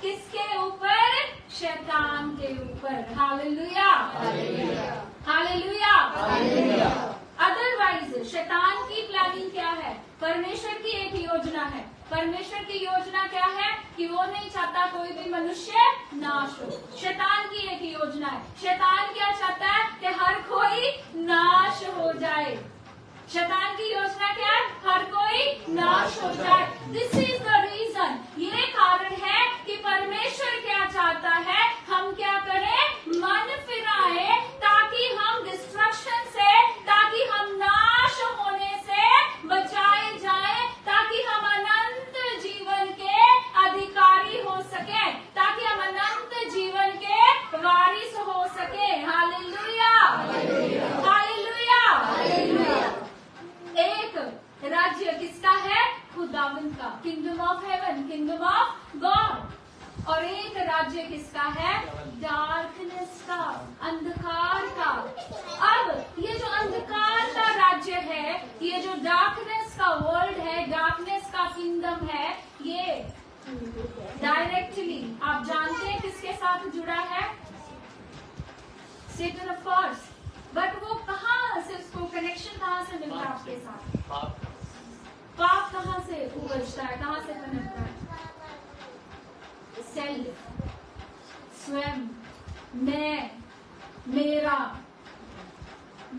किसके ऊपर? शैतान के ऊपर। Hallelujah, hallelujah. अदरवाइज शैतान की प्लानिंग क्या है? परमेश्वर की एक योजना है। परमेश्वर की योजना क्या है? कि वो नहीं चाहता कोई भी मनुष्य नाश हो। शैतान की एक योजना है। शैतान क्या चाहता है? कि हर कोई नाश हो जाए। शैतान की योजना क्या है? हर कोई नाश हो जाए। दिस इज द रीजन, ये कारण है कि परमेश्वर क्या चाहता है? हम क्या करें? मन फिराए, ताकि हम डिस्ट्रक्शन से, ताकि हम नाश होने से बचाए जाए, ताकि हम अनंत जीवन के अधिकारी हो सके, ताकि हम अनंत जीवन के वारिस हो सके। Hallelujah, hallelujah. एक राज्य किसका है? खुदावंद का, kingdom of haven, kingdom of God. और एक राज्य किसका है? डार्कनेस का, अंधकार का। अब ये जो अंधकार का राज्य है, ये जो डार्कनेस का वर्ल्ड है, डार्कनेस का किंगडम है, ये डायरेक्टली आप जानते हैं किसके साथ जुड़ा है? Satan of course. बट वो कहाँ से, उसको कनेक्शन कहाँ से मिलता है आपके साथ? पाप कहाँ से उपजता है, कहाँ से पनपता है? सेल्फ, स्वयं, मैं, मेरा,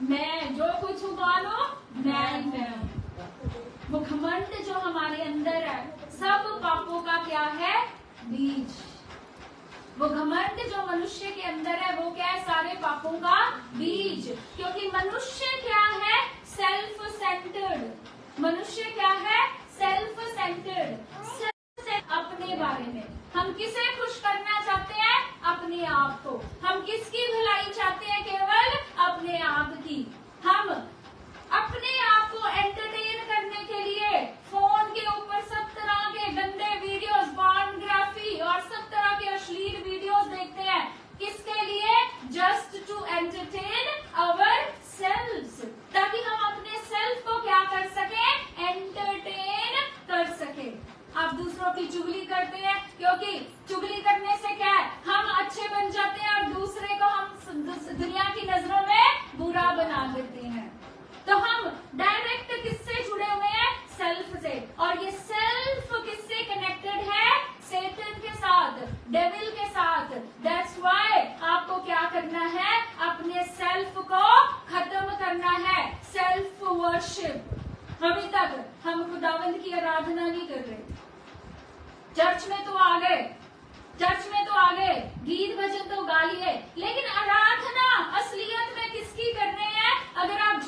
मैं जो कुछ हूँ मानो मैं हूँ। वो घमंड जो हमारे अंदर है, सब पापों का क्या है? बीज। वो घमंड जो मनुष्य के अंदर है, वो क्या है? सारे पापों का बीज। क्योंकि मनुष्य क्या है? Self centred. मनुष्य क्या है? Self centred. अपने बारे में। हम किसे खुश करना चाहते हैं? अपने आप को। हम किसकी भलाई चाहते हैं? केवल अपने आप की। हम अपने आप को एंटरटेन करने के लिए फोन के ऊपर सब तरह के गंदे वीडियोस, पोर्नोग्राफी और सब तरह के अश्लील वीडियोस देखते हैं। किसके लिए? Just to entertain ourselves, ताकि हम अपने सेल्फ को क्या कर सके? एंटरटेन कर सके। आप दूसरों की चुगली करते हैं, क्योंकि चुगली करने से क्या है? हम अच्छे बन जाते हैं और दूसरे को हम दुनिया की नजरों में बुरा बना देते हैं। तो हम डायरेक्ट किससे जुड़े हुए हैं? सेल्फ से। और ये सेल्फ किससे कनेक्टेड है? सेटन के साथ, डेविल के साथ। दैट्स व्हाई आपको क्या करना है? अपने सेल्फ को खत्म करना है। Self worship. अभी तक हम खुदावंद की आराधना नहीं कर रहे। चर्च में तो आ गए, गीत भजन तो गा लिए, लेकिन आराधना असलियत में किसकी कर रहे हैं? अगर आप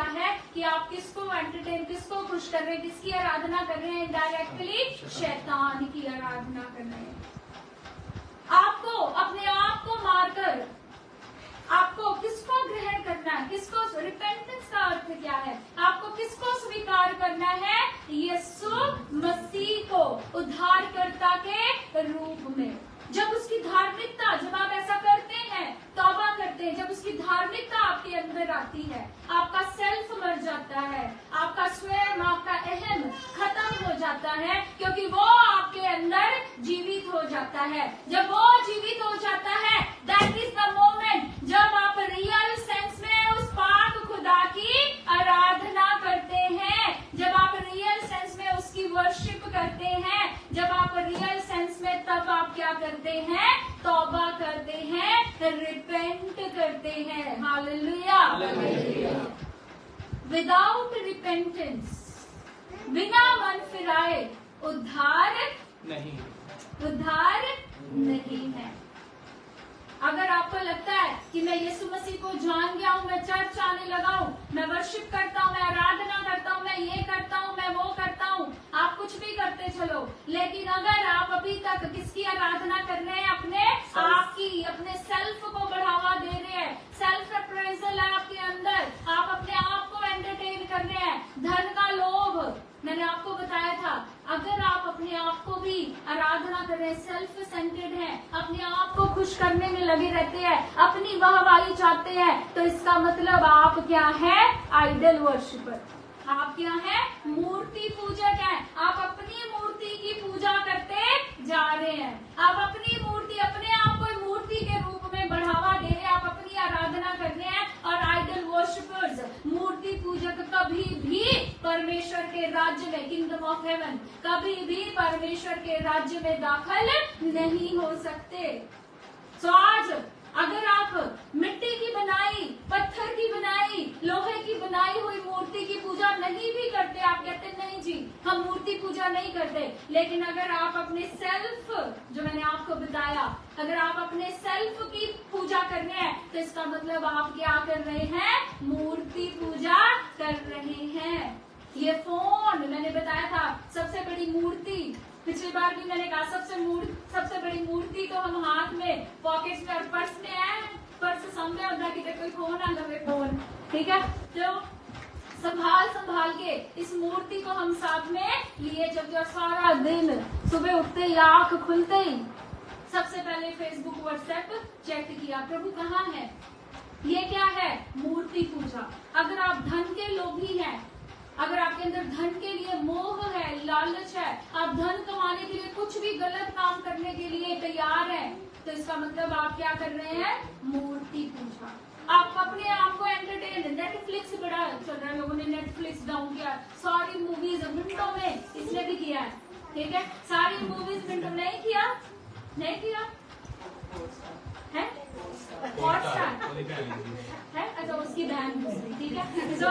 क्या है कि आप किसको एंटरटेन, किसको खुश कर रहे हैं, किसकी आराधना कर रहे हैं? डायरेक्टली शैतान की आराधना कर रहे हैं। आपको अपने आप को मारकर आपको किसको ग्रहण करना है? किसको? रिपेंटेंस का अर्थ क्या है? आपको किसको स्वीकार करना है? यीशु मसीह को उद्धारकर्ता के रूप में। जब उसकी धार्मिकता, जब आप ऐसा करते हैं, तौबा करते हैं, जब उसकी धार्मिकता आपके अंदर आती है, आपका सेल्फ मर जाता है, आपका स्वयं, आपका अहम खत्म हो जाता है, क्योंकि वो आपके अंदर जीवित हो जाता है। जब वो जीवित हो जाता है, दैट इज द मोमेंट जब आप रियल सेंस में उस पाक खुदा की आराधना करते हैं, जब आप रियल सेंस में उसकी वर्शिप करते हैं, जब आप रियल सेंस में, तब आप क्या करते हैं? तौबा करते हैं, रिपेंट करते हैं। हालेलुया। विदाउट रिपेंटेंस, बिना मन फिराए उद्धार नहीं है। अगर आपको लगता है कि मैं यीशु मसीह को जान गया हूँ, मैं चर्च आने लगा हूँ, मैं वर्शिप करता हूँ, मैं आराधना करता हूँ, मैं ये करता हूँ, मैं वो करता हूँ, आप कुछ भी करते चलो, लेकिन अगर आप अभी तक किसकी आराधना कर रहे हैं? अपने आप की, अपने सेल्फ को बढ़ावा दे रहे हैं, सेल्फ अप्रेजल है आपके अंदर, आप अपने आप को एंटरटेन कर रहे हैं, धन का लोभ। मैंने आपको बताया था, अगर आप अपने आप को भी आराधना कर रहे हैं, सेल्फ सेंटर्ड हैं, अपने आप को खुश करने में लगे रहते हैं, अपनी वाहवाही चाहते हैं, तो इसका मतलब आप क्या है? Idol worshipper. आप क्या है? मूर्ति पूजक हैं। आप अपनी मूर्ति की पूजा करते जा रहे हैं, आप अपनी मूर्ति, अपने आप को मूर्ति के रूप में बढ़ावा दे रहे हैं, आप अपनी आराधना कर रहे हैं। और आइडल वर्शिपर्स, मूर्ति पूजक कभी भी परमेश्वर के राज्य में, किंगडम ऑफ हेवन, कभी भी परमेश्वर के राज्य में दाखिल नहीं हो सकते। तो आज अगर आप मिट्टी की बनाई, पत्थर की बनाई, लोहे की बनाई हुई मूर्ति की पूजा नहीं भी करते, आप कहते नहीं जी हम मूर्ति पूजा नहीं करते, लेकिन अगर आप अपने सेल्फ, जो मैंने आपको बताया, अगर आप अपने सेल्फ की पूजा कर रहे हैं, तो इसका मतलब आप क्या कर रहे हैं? मूर्ति पूजा कर रहे हैं। ये फोन मैंने बताया था, सबसे बड़ी मूर्ति, पिछली बार भी मैंने कहा, सबसे बड़ी मूर्ति तो हम हाथ में, पॉकेट्स में और पर्स में है, पर्स सामने होता है कि कोई फोन आ गए फोन, ठीक है, तो संभाल के इस मूर्ति को हम साथ में लिए, जब सारा दिन सुबह उठते ही, आंख खुलते ही सबसे पहले फेसबुक, व्हाट्सएप चेक किया, प्रभु कहाँ है? ये क्या है? मूर्ति पूजा। अगर आप धन के लोभी हैं, अगर आपके अंदर धन के लिए मोह है, लालच है, आप धन कमाने के लिए कुछ भी गलत काम करने के लिए तैयार हैं, तो इसका मतलब आप क्या कर रहे हैं? मूर्ति पूजा। आप अपने आप को एंटरटेन, नेटफ्लिक्स बड़ा चल रहा है, लोगों ने नेटफ्लिक्स डाउन किया, सारी मूवीज मिनटों में इसने भी किया है, ठीक है, सारी मूवीज मिनटों में नहीं किया है, हॉटस्टार है, अच्छा उसकी बहन, ठीक है, तो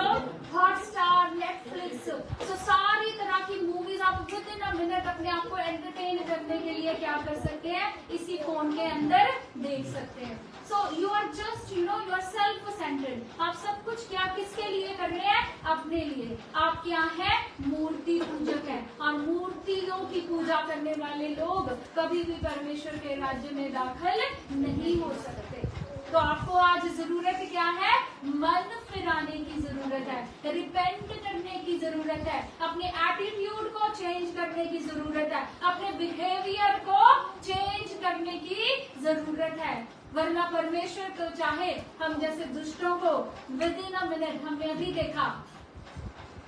हॉटस्टार, नेटफ्लिक्स, तो सारी तरह की मूवीज आप विद इन अ मिनट अपने आप को एंटरटेन करने के लिए क्या कर सकते हैं? इसी फोन के अंदर देख सकते हैं। So you are just you are self centered. आप सब कुछ क्या किसके लिए कर रहे हैं? अपने लिए। आप क्या है? मूर्ति पूजक है, और मूर्तियों की पूजा करने वाले लोग कभी भी परमेश्वर के राज्य में दाखिल नहीं हो सकते। तो आपको आज जरूरत क्या है? मन फिराने की जरूरत है, रिपेंट करने की जरूरत है, अपने एटीट्यूड को चेंज करने की जरूरत है, अपने बिहेवियर को चेंज करने की जरूरत है। वरना परमेश्वर तो चाहे हम जैसे दुष्टों को विद इन अ मिनट, हमने अभी देखा,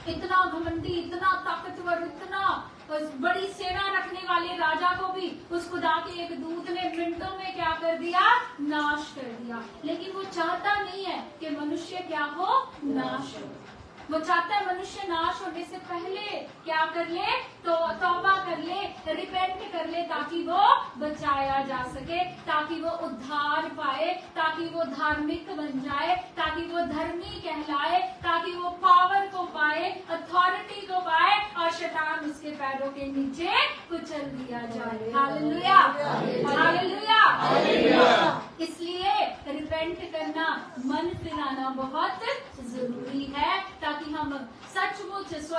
इतना घमंडी, इतना ताकतवर, इतना बड़ी सेना रखने वाले राजा को भी उस खुदा के एक दूत ने मिनटों में क्या कर दिया? नाश कर दिया। लेकिन वो चाहता नहीं है कि मनुष्य क्या हो? नाश हो। वो चाहता है मनुष्य नाश होने से पहले क्या कर ले? तो तौबा कर ले, रिपेंट कर ले, ताकि वो बचाया जा सके, ताकि वो उद्धार पाए, ताकि वो धार्मिक बन जाए, ताकि वो धर्मी कहलाए, ताकि वो पावर को पाए, अथॉरिटी को पाए, और शैतान उसके पैरों के नीचे कुचल दिया जाए। Hallelujah, hallelujah. इसलिए रिपेंट करना, मन फिराना बहुत जरूरी है।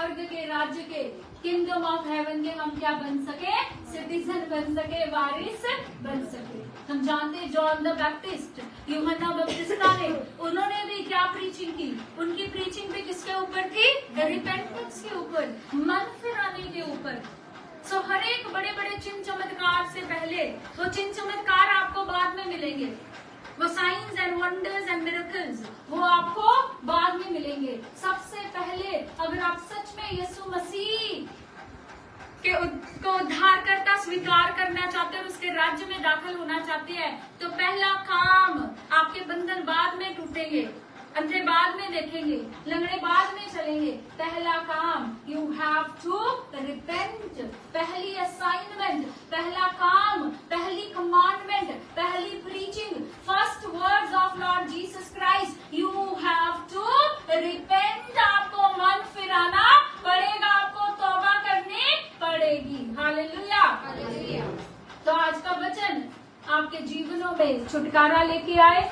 स्वर्ग के राज्य के, किंगडम ऑफ हेवन के हम क्या बन सके, सिटीजन बन सके, वारिस बन सके। हम जानते हैं जॉन द बैप्टिस्ट, यूहन्ना बपतिस्मा ने, उन्होंने भी क्या प्रीचिंग की, उनकी प्रीचिंग भी किसके ऊपर थी, रिपेंटेंस के ऊपर, मन फिराने के ऊपर। सो हर एक बड़े बड़े चिन्ह चमत्कार से पहले, वो चिन्ह चमत्कार आपको बाद में मिलेंगे, वो science and wonders and miracles वो आपको बाद में मिलेंगे। सबसे पहले अगर आप सच में यीशु मसीह के को उद्धारकर्ता स्वीकार करना चाहते हैं, उसके राज्य में दाखिल होना चाहते हैं, तो पहला काम, आपके बंधन बाद में टूटेंगे, अंधे बाद में देखेंगे, लंगड़े बाद में चलेंगे। पहला काम, यू हैव टू रिपेंट। पहली असाइनमेंट, पहला काम, पहली कमांडमेंट, पहली preaching, first words of Lord Jesus Christ, you have to repent. आपको मन फिराना पड़ेगा, आपको तौबा करनी पड़ेगी। हालेलुया। तो आज का वचन आपके जीवनों में छुटकारा लेके आए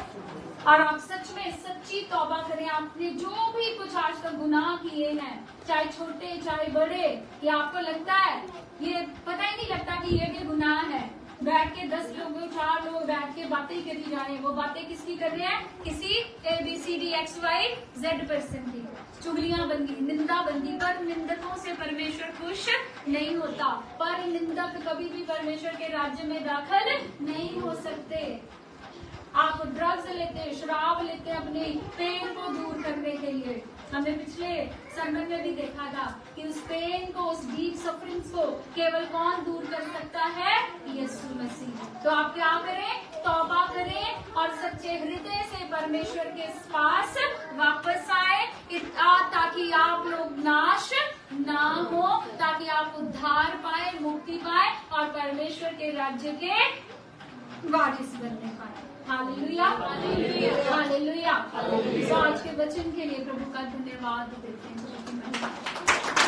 और आप सच में सच्ची तौबा करें। आपने जो भी कुछ आज तक गुनाह किए हैं, चाहे छोटे चाहे बड़े, या आपको लगता है, ये पता ही नहीं लगता कि ये भी गुनाह है, बैठ के 10 लोग 4 लोग बैठ के बातें करी जा रहे हैं, वो बातें किसकी कर रहे हैं, किसी ABCDXYZ पर्सन की, चुगलियां बनती, निंदा बनती। पर निंदकों से परमेश्वर खुश नहीं होता, पर निंदक कभी भी परमेश्वर के राज्य में दाखिल नहीं हो सकते। आप ड्रग्स लेते, शराब लेते अपने पेन को दूर करने के लिए। हमने पिछले सर्मन में भी देखा था कि उस पेन को, उस डीप सफरिंग्स को केवल कौन दूर कर सकता है, यीशु मसीह। तो आप क्या करें, तौबा करें और सच्चे हृदय से परमेश्वर के पास वापस आए, ताकि आप लोग नाश ना हो, ताकि आप उद्धार पाए, मुक्ति पाए और परमेश्वर के राज्य के वारिस बनने पाए। Hallelujah, hallelujah. तो आज के वचन के लिए प्रभु का धन्यवाद देते हैं।